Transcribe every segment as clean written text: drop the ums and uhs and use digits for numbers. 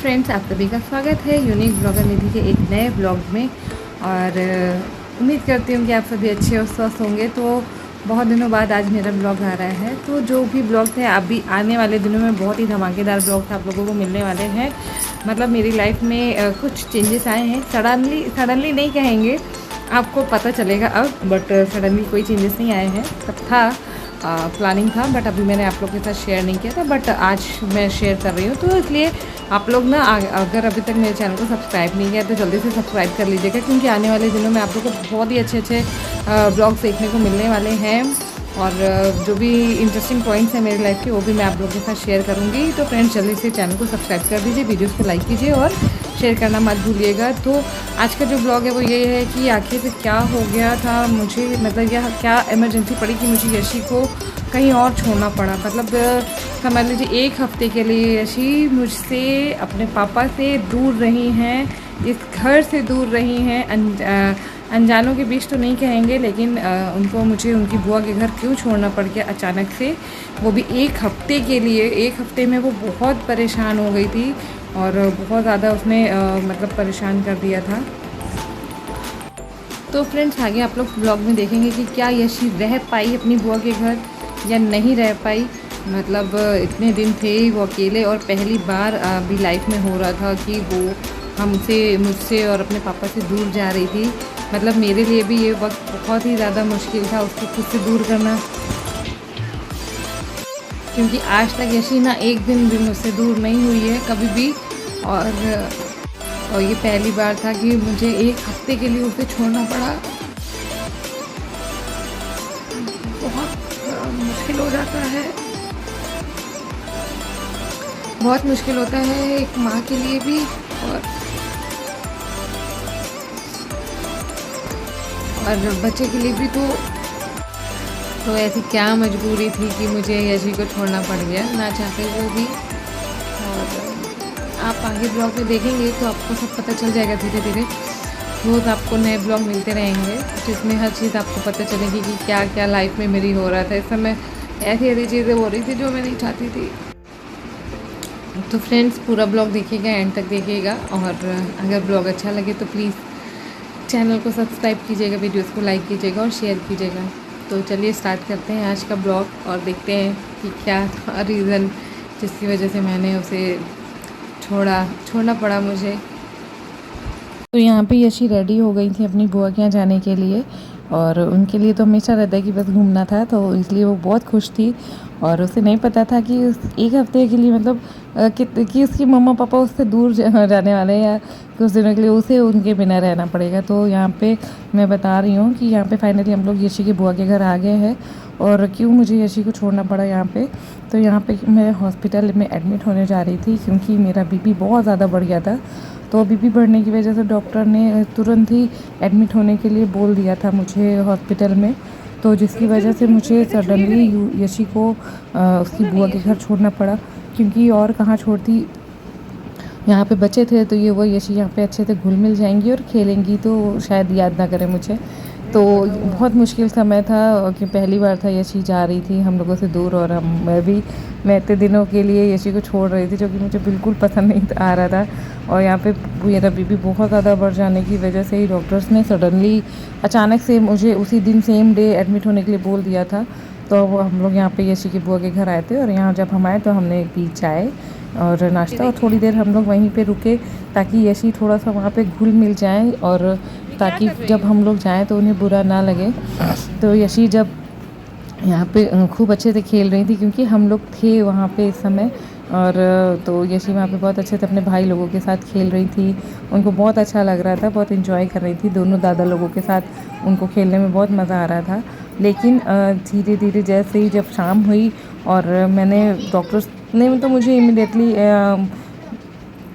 Friends, आप सभी का स्वागत है यूनिक ब्लॉगर निधि के एक नए ब्लॉग में। और उम्मीद करती हूँ कि आप सभी अच्छे और स्वस्थ होंगे। तो बहुत दिनों बाद आज मेरा ब्लॉग आ रहा है। तो जो भी ब्लॉग थे अभी आने वाले दिनों में बहुत ही धमाकेदार ब्लॉग आप लोगों को मिलने वाले हैं। मतलब मेरी लाइफ में कुछ चेंजेस आए हैं। सडनली नहीं कहेंगे, आपको पता चलेगा अब, बट सडनली कोई चेंजेस नहीं आए हैं। सब था, प्लानिंग था, बट अभी मैंने आप लोग के साथ शेयर नहीं किया था, बट आज मैं शेयर कर रही हूँ। तो इसलिए आप लोग ना अगर अभी तक मेरे चैनल को सब्सक्राइब नहीं किया तो जल्दी से सब्सक्राइब कर लीजिएगा, क्योंकि आने वाले दिनों में आप लोग को बहुत ही अच्छे अच्छे ब्लॉग्स देखने को मिलने वाले हैं। और जो भी इंटरेस्टिंग पॉइंट्स हैं मेरी लाइफ के वो भी मैं आप लोगों के साथ शेयर करूँगी। तो फ्रेंड्स, जल्दी से चैनल को सब्सक्राइब कर दीजिए, वीडियोज़ को लाइक कीजिए और शेयर करना मत भूलिएगा। तो आज का जो ब्लॉग है वो ये है कि आखिर से क्या हो गया था मुझे, मतलब यह क्या इमरजेंसी पड़ी कि मुझे यशी को कहीं और छोड़ना पड़ा। मतलब समझ लीजिए 1 हफ्ते के लिए यशी मुझसे, अपने पापा से दूर रही हैं, इस घर से दूर रही हैं। अनजानों के बीच तो नहीं कहेंगे, लेकिन उनको मुझे उनकी बुआ के घर क्यों छोड़ना पड़ गया अचानक से, वो भी 1 हफ्ते के लिए। 1 हफ्ते में वो बहुत परेशान हो गई थी और बहुत ज़्यादा उसने मतलब परेशान कर दिया था। तो फ्रेंड्स, आगे आप लोग ब्लॉग में देखेंगे कि क्या यशी रह पाई अपनी बुआ के घर या नहीं रह पाई। मतलब इतने दिन थे वो अकेले, और पहली बार अभी लाइफ में हो रहा था कि वो मुझसे और अपने पापा से दूर जा रही थी। मतलब मेरे लिए भी ये वक्त बहुत ही ज़्यादा मुश्किल था उसको खुद से दूर करना, क्योंकि आज तक यशी ना एक दिन भी मुझसे दूर नहीं हुई है कभी भी। और ये पहली बार था कि मुझे 1 हफ्ते के लिए उसे छोड़ना पड़ा। बहुत मुश्किल हो जाता है, बहुत मुश्किल होता है एक माँ के लिए भी। और बच्चे के लिए भी। तो ऐसी क्या मजबूरी थी कि मुझे यशी को छोड़ना पड़ गया, ना चाहते वो भी। और आप आगे ब्लॉग में देखेंगे तो आपको सब पता चल जाएगा धीरे धीरे। रोज़ आपको नए ब्लॉग मिलते रहेंगे जिसमें हर चीज़ आपको पता चलेगी कि क्या क्या लाइफ में मेरी हो रहा था। इस समय ऐसी ऐसी चीज़ें हो रही थी जो मैं नहीं चाहती थी। तो फ्रेंड्स, पूरा ब्लॉग देखिएगा, एंड तक देखिएगा। और अगर ब्लॉग अच्छा लगे तो प्लीज़ चैनल को सब्सक्राइब कीजिएगा, वीडियोस को लाइक कीजिएगा और शेयर कीजिएगा। तो चलिए स्टार्ट करते हैं आज का ब्लॉग और देखते हैं कि क्या था रीज़न जिसकी वजह से मैंने उसे छोड़ना पड़ा मुझे। तो यहाँ पे यशी रेडी हो गई थी अपनी बुआ के यहाँ जाने के लिए, और उनके लिए तो हमेशा रहता है कि बस घूमना था, तो इसलिए वो बहुत खुश थी। और उसे नहीं पता था कि उस 1 हफ्ते के लिए, मतलब कि उसकी मम्मा पापा उससे दूर जाने वाले हैं, या कुछ दिनों के लिए उसे उनके बिना रहना पड़ेगा। तो यहाँ पे मैं बता रही हूँ कि यहाँ पे फाइनली हम लोग यशी के बुआ के घर आ गए हैं। और क्यों मुझे यशी को छोड़ना पड़ा यहाँ पे, तो यहाँ पे मैं हॉस्पिटल में एडमिट होने जा रही थी, क्योंकि मेरा बीपी बहुत ज़्यादा बढ़ गया था। तो बीपी बढ़ने की वजह से डॉक्टर ने तुरंत ही एडमिट होने के लिए बोल दिया था मुझे हॉस्पिटल में। तो जिसकी वजह से मुझे सडनली यशी को उसकी बुआ के घर छोड़ना पड़ा, क्योंकि और कहाँ छोड़ती। यहाँ पे बच्चे थे तो ये वो यशी यहाँ पे अच्छे से घुल मिल जाएंगी और खेलेंगी, तो शायद याद ना करें मुझे। तो बहुत मुश्किल समय था कि पहली बार था यशी जा रही थी हम लोगों से दूर, और मैं इतने दिनों के लिए यशी को छोड़ रही थी, जो कि मुझे बिल्कुल पसंद नहीं आ रहा था। और यहाँ पे मेरा बीपी बहुत ज़्यादा बढ़ जाने की वजह से ही डॉक्टर्स ने सडनली अचानक से मुझे उसी दिन सेम डे एडमिट होने के लिए बोल दिया था। तो हम लोग यहाँ पे यशी की बुआ के घर आए थे, और यहाँ जब हम आए तो हमने पी चाय और नाश्ता, और थोड़ी देर हम लोग वहीं पे रुके ताकि यशी थोड़ा सा वहाँ पे घुल मिल जाए, और ताकि जब हम लोग जाएं तो उन्हें बुरा ना लगे। तो यशी जब यहाँ पे खूब अच्छे से खेल रही थी, क्योंकि हम लोग थे वहाँ पे इस समय, और तो यशी वहाँ पे बहुत अच्छे से अपने भाई लोगों के साथ खेल रही थी। उनको बहुत अच्छा लग रहा था, बहुत इन्जॉय कर रही थी दोनों दादा लोगों के साथ। उनको खेलने में बहुत मज़ा आ रहा था। लेकिन धीरे धीरे जैसे ही जब शाम हुई, और मैंने डॉक्टर्स ने तो मुझे इमीडिएटली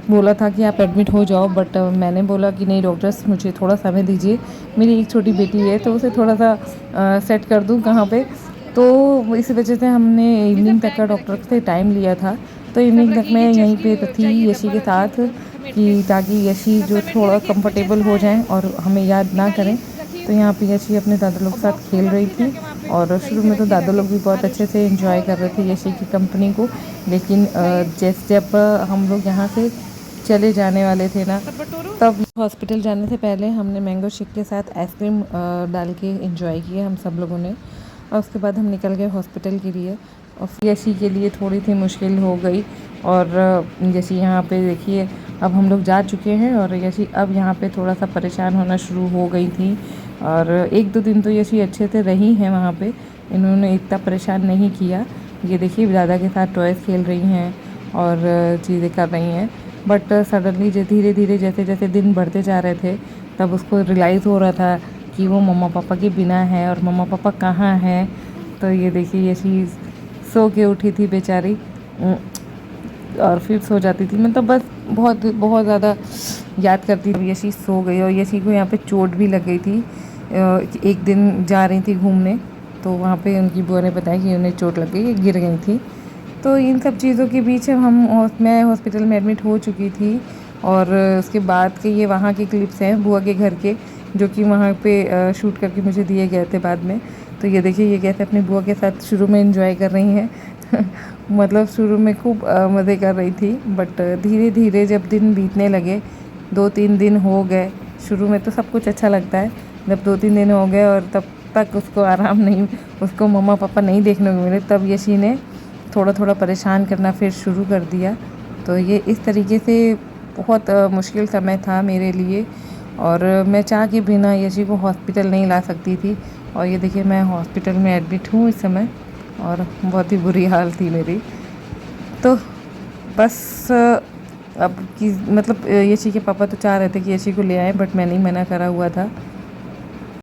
बोला था कि आप एडमिट हो जाओ, बट मैंने बोला कि नहीं डॉक्टर्स, मुझे थोड़ा समय दीजिए, मेरी एक छोटी बेटी है तो उसे थोड़ा सा सेट कर दूं कहाँ पे। तो इस वजह से हमने इवनिंग तक का डॉक्टर से टाइम लिया था। तो इवनिंग तक मैं यहीं पे थी यशी के साथ, कि ताकि यशी जो थोड़ा कंफर्टेबल हो जाए और हमें याद ना करें। तो यहाँ पे यशी अपने दादा लोग के साथ खेल रही थी, और शुरू में तो दादा लोग भी बहुत अच्छे से एंजॉय कर रहे थे यशी की कंपनी को। लेकिन जब हम लोग यहाँ से चले जाने वाले थे ना, तब हॉस्पिटल जाने से पहले हमने मैंगो शेक के साथ आइसक्रीम डाल के एंजॉय किया हम सब लोगों ने। और उसके बाद हम निकल गए हॉस्पिटल के लिए। और यशी के लिए थोड़ी सी मुश्किल हो गई। और यशी यहाँ पे देखिए, अब हम लोग जा चुके हैं और यशी अब यहाँ पे थोड़ा सा परेशान होना शुरू हो गई थी। और 1-2 दिन तो यशी अच्छे से रही हैं वहाँ पे, इन्होंने इतना परेशान नहीं किया। ये देखिए दादा के साथ टॉयज़ खेल रही हैं और चीज़ें कर रही हैं। बट सडनली धीरे धीरे जैसे जैसे दिन बढ़ते जा रहे थे, तब उसको रियलाइज़ हो रहा था कि वो मम्मा पापा के बिना है और मम्मा पापा कहाँ हैं। तो ये देखिए ये चीज़ सो के उठी थी बेचारी और फिर सो जाती थी। मतलब बस बहुत बहुत ज़्यादा याद करती थी। यशी सो गई और यशी को यहाँ पे चोट भी लग गई थी। एक दिन जा रही थी घूमने, तो वहाँ पे उनकी बुआ ने बताया कि उन्हें चोट लग गई, गिर गई थी। तो इन सब चीज़ों के बीच मैं हॉस्पिटल में एडमिट हो चुकी थी। और उसके बाद के ये वहाँ के क्लिप्स हैं बुआ के घर के, जो कि वहाँ पे शूट करके मुझे दिए गए थे बाद में। तो ये देखिए ये कैसे अपनी बुआ के साथ शुरू में एंजॉय कर रही हैं मतलब शुरू में खूब मज़े कर रही थी, बट धीरे धीरे जब दिन बीतने लगे, 2-3 दिन हो गए। शुरू में तो सब कुछ अच्छा लगता है, जब 2-3 दिन हो गए और तब तक उसको आराम नहीं, उसको मम्मा पापा नहीं देखने को मिले, तब यशी ने थोड़ा थोड़ा परेशान करना फिर शुरू कर दिया। तो ये इस तरीके से बहुत मुश्किल समय था मेरे लिए। और मैं चाह के बिना यशी को हॉस्पिटल नहीं ला सकती थी। और ये देखिए मैं हॉस्पिटल में एडमिट हूँ इस समय और बहुत ही बुरी हाल थी मेरी। तो बस अब की मतलब यशी के पापा तो चाह रहे थे कि यशी को ले आए, बट मैं नहीं मना करा हुआ था।